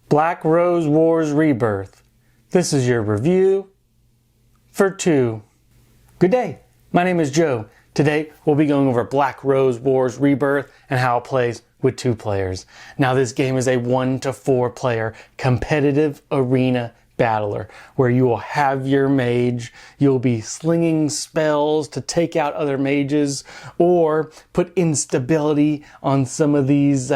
Black Rose Wars Rebirth. This is your review for 2. Good day, my name is Joe. Today we'll be going over Black Rose Wars Rebirth and how it plays with 2 players. Now this game is a 1 to 4 player competitive arena battler where you will have your mage, you'll be slinging spells to take out other mages or put instability on some of these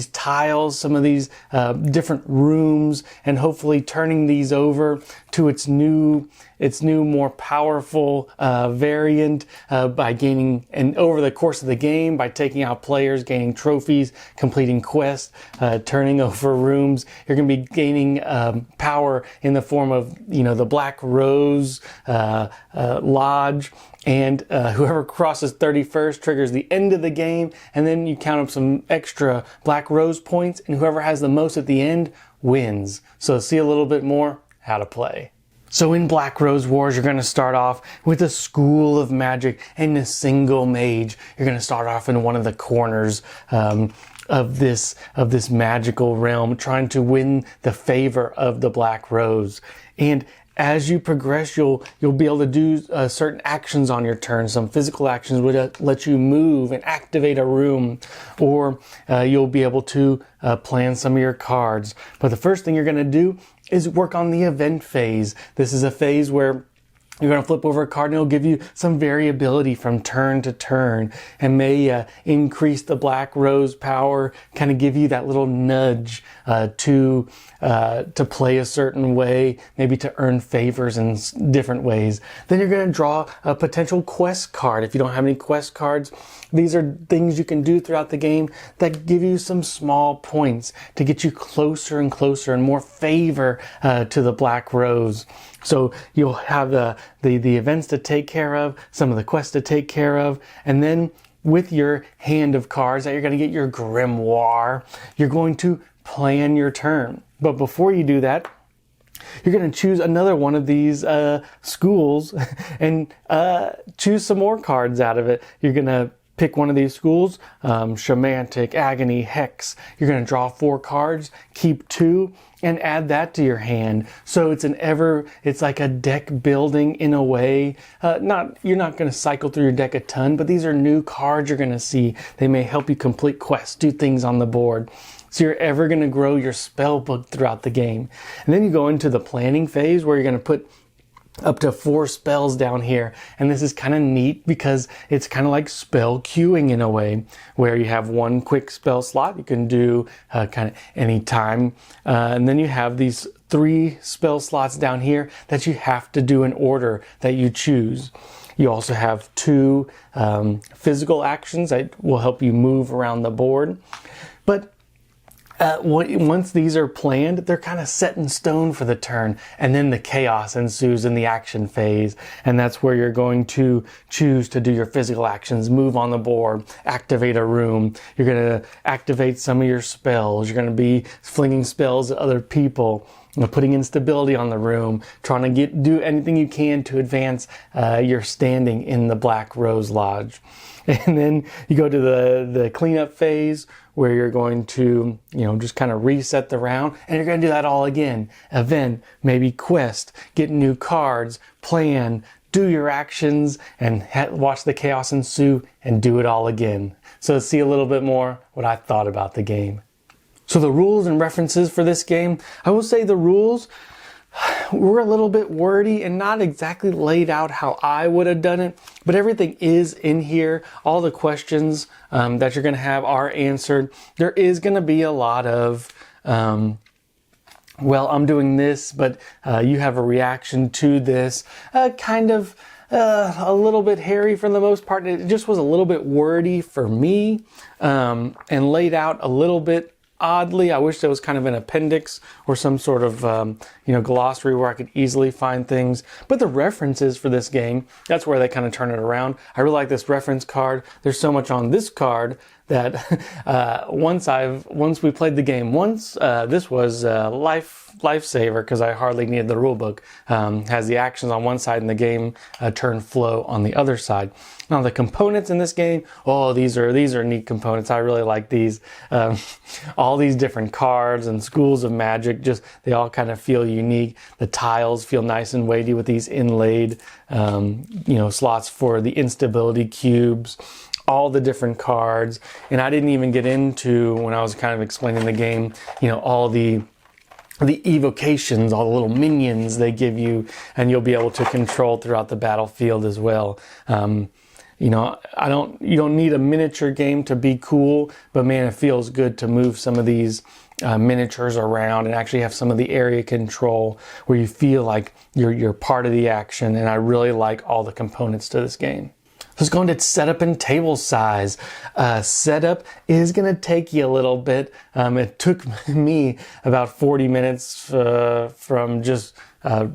tiles, some of these different rooms, and hopefully turning these over to its new more powerful variant by gaining, and over the course of the game, by taking out players, gaining trophies, completing quests, turning over rooms. You're going to be gaining power in the form of, the Black Rose Lodge, and whoever crosses 31st triggers the end of the game, and then you count up some extra Black Rose points, and whoever has the most at the end wins. So see a little bit more how to play. So in Black Rose Wars, you're going to start off with a school of magic and a single mage. You're going to start off in one of the corners of this magical realm, trying to win the favor of the Black Rose. And as you progress, you'll be able to do certain actions on your turn. Some physical actions would let you move and activate a room, or you'll be able to plan some of your cards. But the first thing you're going to do is work on the event phase. This is a phase where you're going to flip over a card and it'll give you some variability from turn to turn and may increase the Black Rose power, kind of give you that little nudge to play a certain way, maybe to earn favors in different ways. Then you're going to draw a potential quest card. If you don't have any quest cards, these are things you can do throughout the game that give you some small points to get you closer and closer and more favor to the Black Rose. So you'll have the events to take care of, some of the quests to take care of, and then with your hand of cards that you're going to get your grimoire, you're going to plan your turn. But before you do that, you're going to choose another one of these schools and choose some more cards out of it. You're going to pick one of these schools, Shamantic, Agony, Hex. You're going to draw 4 cards, keep 2, and add that to your hand. So it's like a deck building in a way. You're not going to cycle through your deck a ton, but these are new cards you're going to see. They may help you complete quests, do things on the board. So you're ever going to grow your spell book throughout the game. And then you go into the planning phase where you're going to put up to 4 spells down here. And this is kind of neat because it's kind of like spell queuing in a way, where you have 1 quick spell slot you can do kind of any time. And then you have these 3 spell slots down here that you have to do in order that you choose. You also have 2 physical actions that will help you move around the board. But once these are planned, they're kind of set in stone for the turn, and then the chaos ensues in the action phase, and that's where you're going to choose to do your physical actions, move on the board, activate a room. You're going to activate some of your spells. You're going to be flinging spells at other people, putting instability on the room, trying to do anything you can to advance your standing in the Black Rose Lodge. And then you go to the cleanup phase, where you're going to, just kind of reset the round, and you're going to do that all again. Event, maybe quest, get new cards, plan, do your actions, and watch the chaos ensue, and do it all again. So let's see a little bit more what I thought about the game. So the rules and references for this game, I will say the rules were a little bit wordy and not exactly laid out how I would have done it, but everything is in here. All the questions that you're going to have are answered. There is going to be a lot of, well, I'm doing this, but you have a reaction to this, kind of a little bit hairy for the most part. It just was a little bit wordy for me, and laid out a little bit oddly. I wish there was kind of an appendix or some sort of, glossary where I could easily find things. But the references for this game, that's where they kind of turn it around. I really like this reference card. There's so much on this card that once we played the game once, this was life lifesaver because I hardly needed the rule book. Has the actions on one side and the game turn flow on the other side. Now the components in this game, oh, these are neat components. I really like these. All these different cards and schools of magic, just they all kind of feel unique. The tiles feel nice and weighty with these inlaid, slots for the instability cubes. All the different cards, and I didn't even get into, when I was kind of explaining the game, all the evocations, all the little minions they give you, and you'll be able to control throughout the battlefield as well. You don't need a miniature game to be cool, but man, it feels good to move some of these miniatures around and actually have some of the area control where you feel like you're part of the action, and I really like all the components to this game. Let's go into setup and table size. Setup is going to take you a little bit. It took me about 40 minutes from just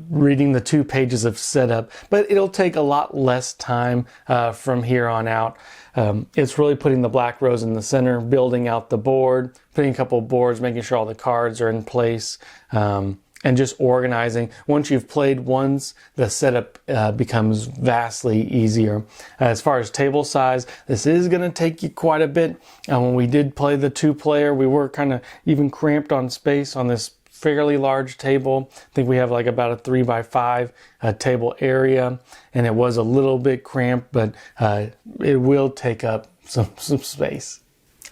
reading the 2 pages of setup, but it'll take a lot less time from here on out. It's really putting the black rose in the center, building out the board, putting a couple of boards, making sure all the cards are in place, and just organizing. Once you've played once, the setup becomes vastly easier. As far as table size, this is going to take you quite a bit. When we did play the 2-player, we were kind of even cramped on space on this fairly large table. I think we have like about a 3x5 table area, and it was a little bit cramped, but it will take up some space.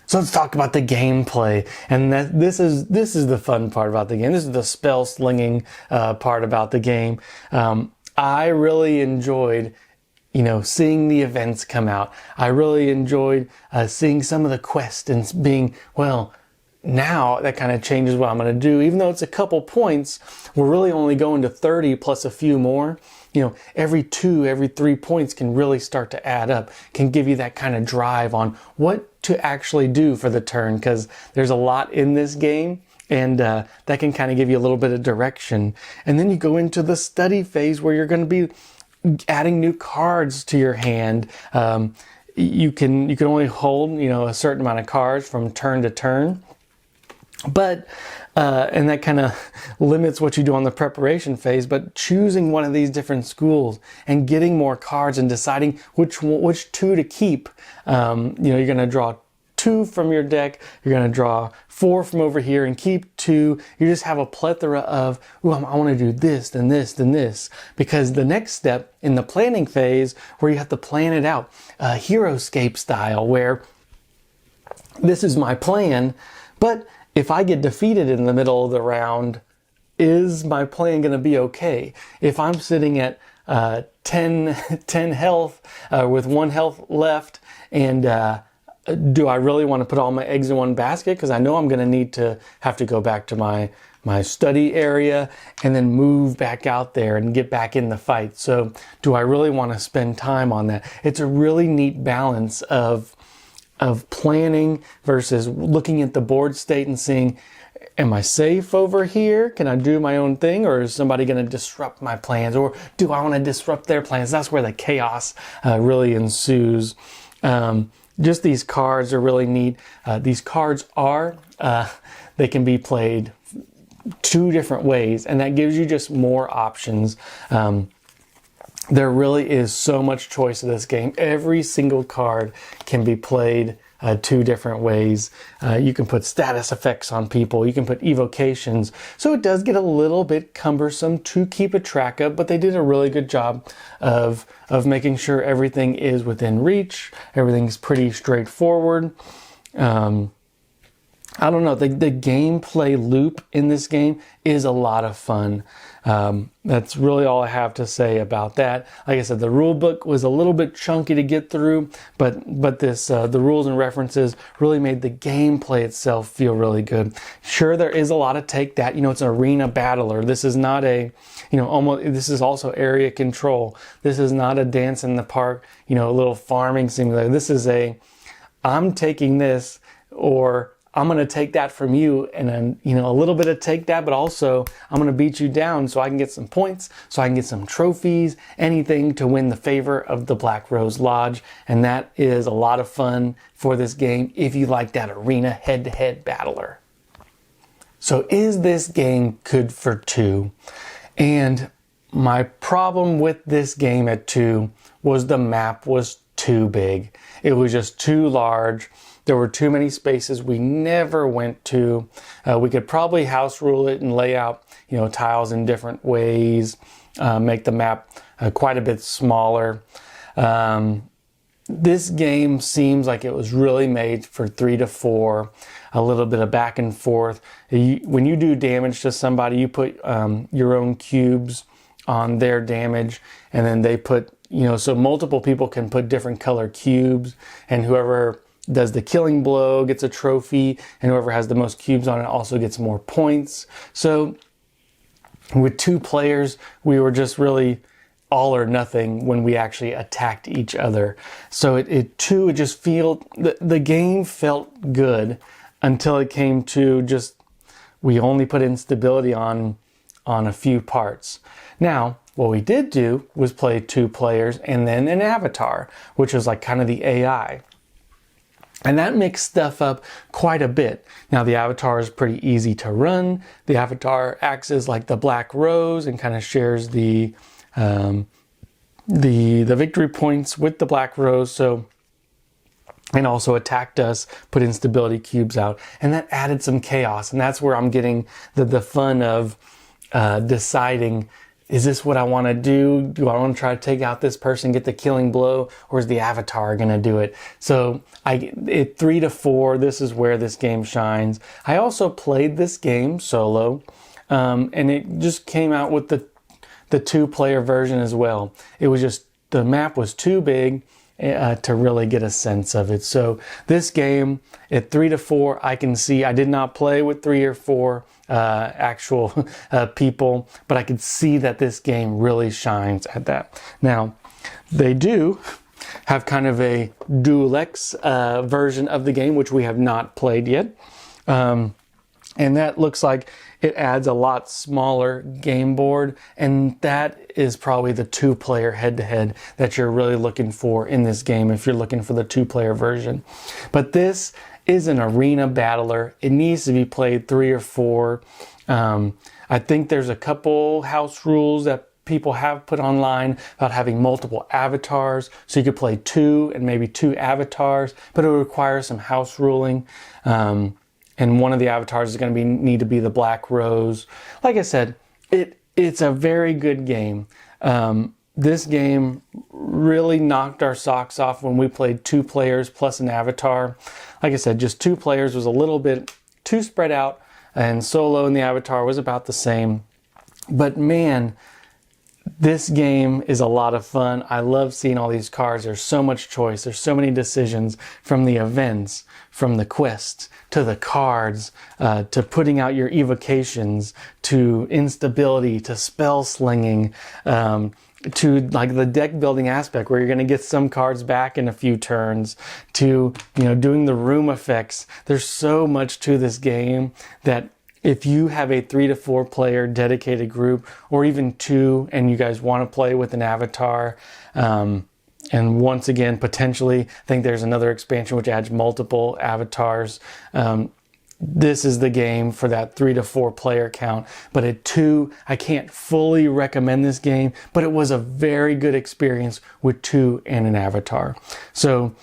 So let's talk about the gameplay, and this is the fun part about the game. This is the spell slinging part about the game. I really enjoyed, seeing the events come out. I really enjoyed seeing some of the quests and being, well, now that kind of changes what I'm going to do. Even though it's a couple points, we're really only going to 30 plus a few more. Every 3 points can really start to add up, can give you that kind of drive on what to actually do for the turn, because there's a lot in this game, and that can kind of give you a little bit of direction. And then you go into the study phase where you're going to be adding new cards to your hand. You can only hold, a certain amount of cards from turn to turn. But, and that kind of limits what you do on the preparation phase, but choosing one of these different schools and getting more cards and deciding which 2 to keep. You're going to draw 2 from your deck, you're going to draw 4 from over here and keep 2. You just have a plethora of, I want to do this, then this, then this. Because the next step in the planning phase, where you have to plan it out, Heroscape style, where this is my plan, but if I get defeated in the middle of the round, is my plan going to be okay? If I'm sitting at 10 health with 1 health left, and do I really want to put all my eggs in one basket? Because I know I'm going to have to go back to my study area and then move back out there and get back in the fight. So do I really want to spend time on that? It's a really neat balance of planning versus looking at the board state and seeing, am I safe over here? Can I do my own thing? Or is somebody going to disrupt my plans? Or do I want to disrupt their plans? That's where the chaos really ensues. Just these cards are really neat. These cards they can be played 2 different ways, and that gives you just more options. There really is so much choice in this game. Every single card can be played 2 different ways. You can put status effects on people. You can put evocations. So it does get a little bit cumbersome to keep a track of, but they did a really good job of making sure everything is within reach. Everything's pretty straightforward. I don't know, the gameplay loop in this game is a lot of fun. That's really all I have to say about that. Like I said, the rule book was a little bit chunky to get through, but the rules and references really made the gameplay itself feel really good. Sure, there is a lot of take that, it's an arena battler. This is not this is also area control. This is not a dance in the park, a little farming simulator. This is I'm taking this, or I'm going to take that from you, and then, a little bit of take that, but also I'm going to beat you down so I can get some points, so I can get some trophies, anything to win the favor of the Black Rose Lodge. And that is a lot of fun for this game if you like that arena head-to-head battler. So is this game good for two? And my problem with this game at two was the map was too big. It was just too large. There were too many spaces we never went to. We could probably house rule it and lay out, tiles in different ways, make the map quite a bit smaller. This game seems like it was really made for 3 to 4, a little bit of back and forth. When you do damage to somebody, you put your own cubes on their damage, and then they put, so multiple people can put different color cubes, and whoever does the killing blow gets a trophy, and whoever has the most cubes on it also gets more points. So with 2 players, we were just really all or nothing when we actually attacked each other. So it just the game felt good until it came to just, we only put instability on a few parts. Now, what we did do was play 2 players and then an avatar, which was like kind of the AI. And that mixed stuff up quite a bit. Now the avatar is pretty easy to run. The avatar acts as like the Black Rose and kind of shares the victory points with the Black Rose. So, and also attacked us, put instability cubes out, and that added some chaos. And that's where I'm getting the fun of deciding, is this what I want to do? Do I want to try to take out this person, get the killing blow, or is the avatar going to do it? So 3 to 4, this is where this game shines. I also played this game solo, and it just came out with the 2-player version as well. It was just, the map was too big to really get a sense of it. So this game at 3 to 4, I can see, I did not play with 3 or 4 actual people, but I could see that this game really shines at that. Now, they do have kind of a Dual-X version of the game, which we have not played yet. And that looks like it adds a lot smaller game board, and that is probably the 2-player head-to-head that you're really looking for in this game if you're looking for the 2-player version. But this is an arena battler. It needs to be played 3 or 4. I think there's a couple house rules that people have put online about having multiple avatars, so you could play 2 and maybe 2 avatars, but it would require some house ruling. And one of the avatars is going to need to be the Black Rose. Like I said, it's a very good game. This game really knocked our socks off when we played 2 players plus an avatar. Like I said, just 2 players was a little bit too spread out, and solo and the avatar was about the same. But man, this game is a lot of fun. I love seeing all these cards. There's so much choice. There's so many decisions, from the events, from the quests, to the cards, to putting out your evocations, to instability, to spell slinging, to like the deck building aspect where you're going to get some cards back in a few turns, to, doing the room effects. There's so much to this game that if you have a 3 to 4 player dedicated group, or even 2, and you guys want to play with an avatar, and once again, potentially, I think there's another expansion which adds multiple avatars. This is the game for that 3 to 4 player count. But at 2, I can't fully recommend this game, but it was a very good experience with 2 and an avatar. So,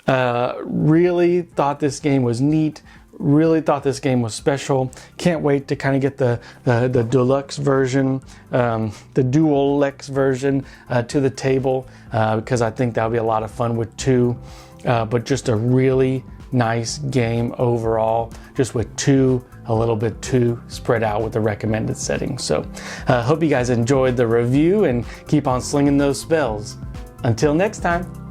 really thought this game was neat. Really thought this game was special. Can't wait to kind of get the deluxe version, the Dual-X version to the table, because I think that'll be a lot of fun with 2. But just a really nice game overall, just with 2 a little bit too spread out with the recommended settings. So hope you guys enjoyed the review and keep on slinging those spells. Until next time.